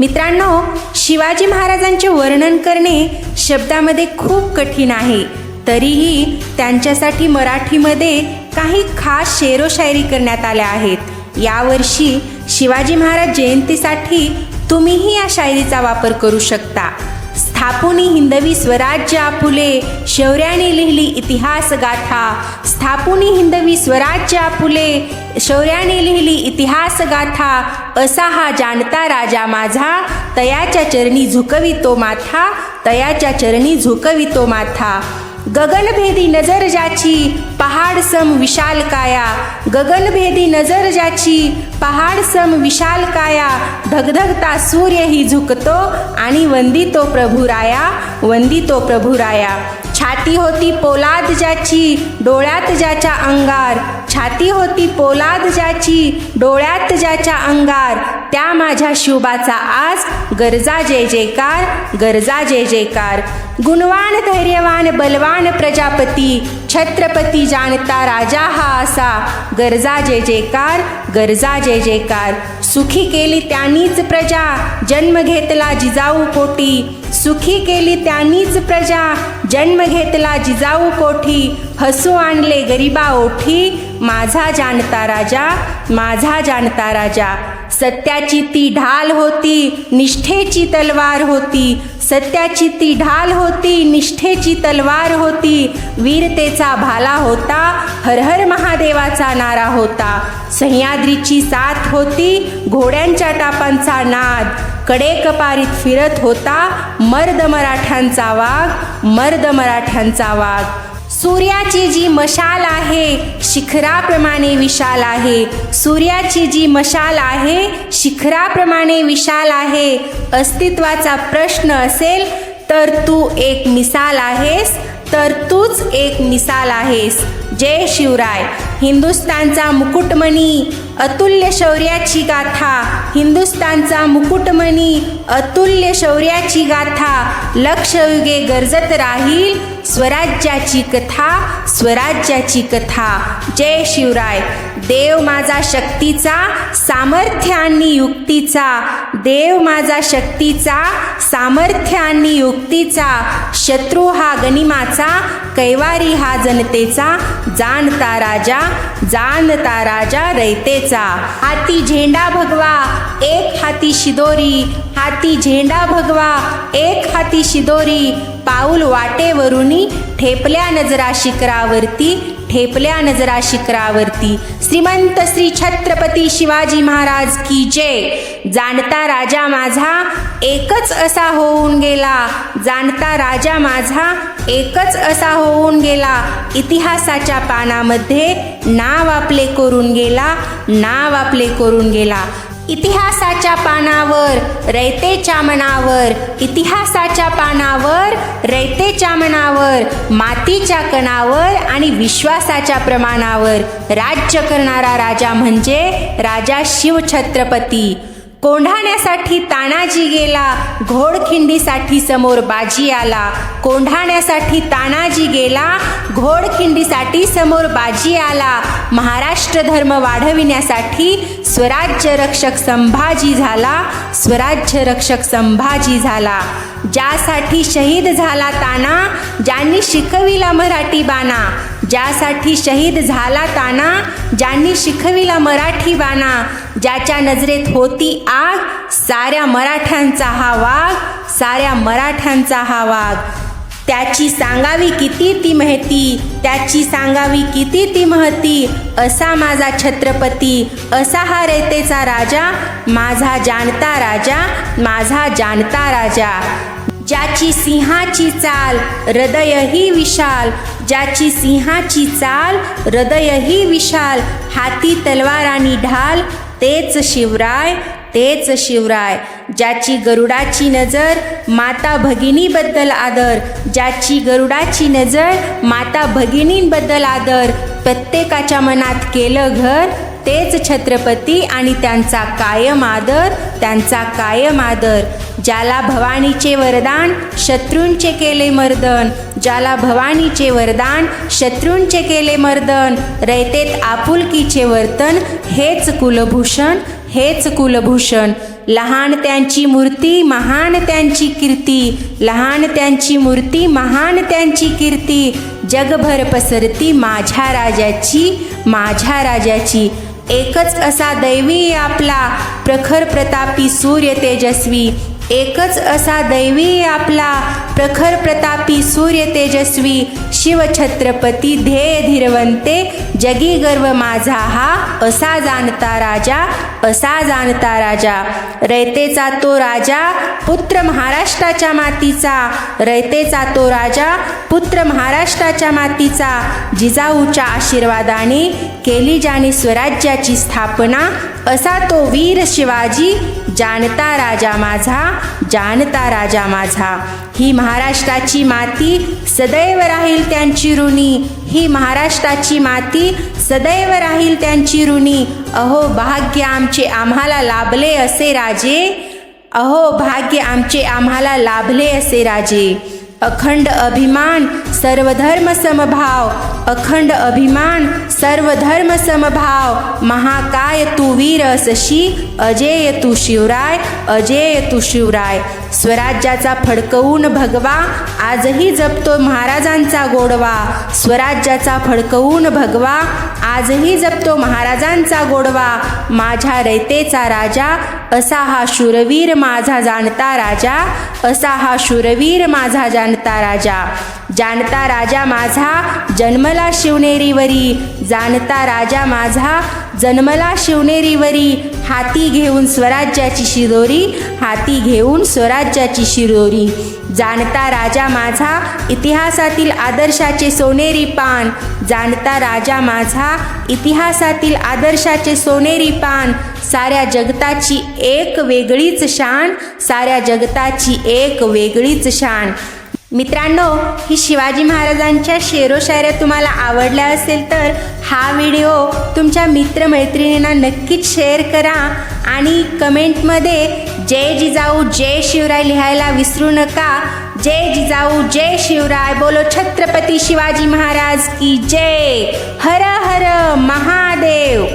मित्रांनो, शिवाजी महाराजांचे वर्णन करणे शब्दामध्ये खूप कठीण आहे. तरीही त्यांच्यासाठी मराठीमध्ये काही खास शेरोशायरी करण्यात आल्या आहेत. यावर्षी शिवाजी महाराज जयंतीसाठी तुम्हीही या शायरीचा वापर करू शकता. स्थापुनी हिंदवी स्वराज्य आपुले, शौर्याने लिहिली इतिहास गाथा. स्थापुनी हिंदवी स्वराज्य आपुले, शौर्याने लिहिली इतिहास गाथा. असा हा जाणता राजा माझा, तयाच्या चरणी झुकवितो माथा. तयाच्या चरणी झुकवितो माथा. गगनभेदी नजर ज्याची, पहाड सम विशाल काया. गगनभेदी नजर ज्याची, पहाड सम विशाल काया. धगधगता सूर्य ही झुकतो आणि वंदितो प्रभुराया. वंदितो प्रभुराया. छाती होती पोलाद ज्याची, डोळ्यात ज्याच्या अंगार. छाती होती पोलाद ज्याची, डोळ्यात ज्याच्या अंगार. त्या माझ्या शिवबाचा आज गरजा जय जयकार. गरजा जय जयकार. गुणवान धैर्यवान बलवान प्रजापती, छत्रपती जाणता राजा हा असा. गरजा जय जयकार. गरजा जय जयकार. सुखी केली त्यांनीच प्रजा, जन्म घेतला जिजाऊ पोटी. सुखी केली त्यांनीच प्रजा, जन्म घेतला जिजाऊ कोठी. हसू आणले गरिबा ओठी, माझा जाणता राजा. माझा जाणता राजा. सत्याची ती ढाल होती, निष्ठेची तलवार होती. सत्याची ती ढाल होती, निष्ठेची तलवार होती. वीरतेचा भाला होता, हर हर महादेवाचा नारा होता. सह्याद्रीची साथ होती, घोड्यांच्या टापांचा नाद. कडे कपारीत फिरत होता, मर्द मराठ्यांचा वाघ. मर्द मराठ्यांचा वाघ. सूर्याची जी मशाल आहे, शिखराप्रमाणे विशाल आहे. सूर्याची जी मशाल आहे, शिखराप्रमाणे विशाल आहे. अस्तित्वाचा प्रश्न असेल तर तू एक मिसाल आहेस. तर तूच एक मिसाल आहेस. जय शिवराय. हिंदुस्तानचा मुकुटमणी, अतुल्य शौर्याची गाथा. हिंदुस्तानचा मुकुटमणी, अतुल्य शौर्याची गाथा. लक्षयुगे गरजत राहील स्वराज्याची कथा. स्वराज्याची कथा. जय शिवराय. देव माझा शक्तीचा, सामर्थ्य आणि युक्तीचा. देव माझा शक्तीचा, सामर्थ्य आणि युक्तीचा. शत्रू हा गनिमाचा, कैवारी हा जनतेचा. जाणता राजा. जाणता राजा रयतेचा. हाती झेंडा भगवा, एक हाती शिदोरी. हाती झेंडा भगवा, एक हाती शिदोरी. पाऊल वाटेवरुनी, ठेपल्या नजरा शिखरावरती. ठेपल्या नजरा शिखरावरती. श्रीमंत श्री छत्रपती शिवाजी महाराज की जय. जाणता राजा माझा एकच असा होऊन गेला. जाणता राजा माझा एकच असा होऊन गेला. इतिहासाच्या पानामध्ये नाव आपले कोरून गेला. नाव आपले कोरून गेला. इतिहासाच्या पानावर, रयतेच्या मनावर. इतिहासाच्या पानावर, रयतेच्या मनावर. मातीच्या कणावर आणि विश्वासाच्या प्रमाणावर राज्य करणारा राजा म्हणजे राजा शिवछत्रपती. कोंढाण्यासाठी तानाजी गेला, घोडखिंडीसाठी समोर बाजी आला. कोंढाण्यासाठी तानाजी गेला, घोडखिंडीसाठी समोर बाजी आला. महाराष्ट्र धर्म वाढविण्यासाठी स्वराज्य रक्षक संभाजी झाला. स्वराज्य रक्षक संभाजी झाला. ज्यासाठी शहीद झाला ताना, ज्यांनी शिकविला मराठी बाणा. ज्यासाठी शहीद झाला ताना, ज्यांनी शिकविला मराठी बाणा. ज्याच्या नजरेत होती आग, साऱ्या मराठ्यांचा हा वाघ. साऱ्या मराठ्यांचा हा वाघ. त्याची सांगावी किती ती महती. त्याची सांगावी किती ती महती. असा माझा छत्रपती, असा हा रयतेचा राजा. माझा जाणता राजा. माझा जाणता राजा. ज्याची सिंहाची चाल, हृदयही विशाल. ज्याची सिंहाची चाल, हृदयही विशाल. हाती तलवार आणि ढाल, तेच शिवराय. तेच शिवराय. ज्याची गरुडाची नजर, माता भगिनीबद्दल आदर. ज्याची गरुडाची नजर, माता भगिनींबद्दल आदर. प्रत्येकाच्या मनात केलं घर, तेच छत्रपती आणि त्यांचा कायम आदर. त्यांचा कायम आदर. ज्याला भवानीचे वरदान, शत्रूंचे केले मर्दन. ज्याला भवानीचे वरदान, शत्रूंचे केले मर्दन, रयतेत आपुलकीचे वर्तन, हेच कुलभूषण, हेच कुलभूषण. लहान त्यांची मूर्ती, महान त्यांची कीर्ती, लहान त्यांची मूर्ती, महान त्यांची कीर्ती, जगभर पसरती माझ्या राजाची, माझ्या राजाची. एकच असा दैवी आपला, प्रखर प्रतापी सूर्य तेजस्वी. एकच असा दैवी आपला, प्रखर प्रतापी सूर्य तेजस्वी. शिवछत्रपती ध्येय धीरवंते, जगी गर्व माझा हा, असा जाणता राजा, असा जाणता राजा. रयतेचा तो राजा, पुत्र महाराष्ट्राच्या मातीचा, रयतेचा तो राजा, पुत्र महाराष्ट्राच्या मातीचा. जिजाऊच्या आशीर्वादाने केली ज्याने स्वराज्याची स्थापना, असा तो वीर शिवाजी, जाणता राजा माझा, जाणता राजा माझा. ही महाराष्ट्राची माती सदैव राहील त्यांची ऋणी, ही महाराष्ट्राची माती सदैव राहील त्यांची ऋणी. अहो भाग्य आमचे आम्हाला लाभले असे राजे, अहो भाग्य आमचे आम्हाला लाभले असे राजे. अखंड अभिमान, सर्वधर्म समभाव, अखंड अभिमान, सर्वधर्म समभाव. महाकाय तू वीर असशी, अजेय तू शिवराय, अजेय तू शिवराय. स्वराज्याचा फडकवून भगवा, आजही जपतो महाराजांचा गोडवा. स्वराज्याचा फडकवून भगवा, आजही जपतो महाराजांचा गोडवा. माझ्या रयतेचा राजा, असा हा शूरवीर माझा जाणता राजा, असा हा शूरवीर माझा जाणता राजा. जाणता राजा माझा जन्मला शिवनेरीवरी, जाणता राजा माझा जन्मला शिवनेरीवरी. हाती घेऊन स्वराज्याची शिदोरी, हाती घेऊन स्वराज्याची शिदोरी. जाणता राजा माझा इतिहासातील आदर्शाचे सोनेरी पान, जाणता राजा माझा इतिहासातील आदर्शाचे सोनेरी पान. साऱ्या जगताची एक वेगळीच शान, साऱ्या जगताची एक वेगळीच शान. मित्रांनो, ही शिवाजी महाराजांच्या शेरोशायऱ्या तुम्हाला आवडल्या असेल तर हा व्हिडिओ तुमच्या मित्रमैत्रिणींना नक्कीच शेअर करा आणि कमेंटमध्ये जय जिजाऊ जय शिवराय लिहायला विसरू नका. जय जिजाऊ जय शिवराय, बोलो छत्रपती शिवाजी महाराज की जय. हर हर महादेव.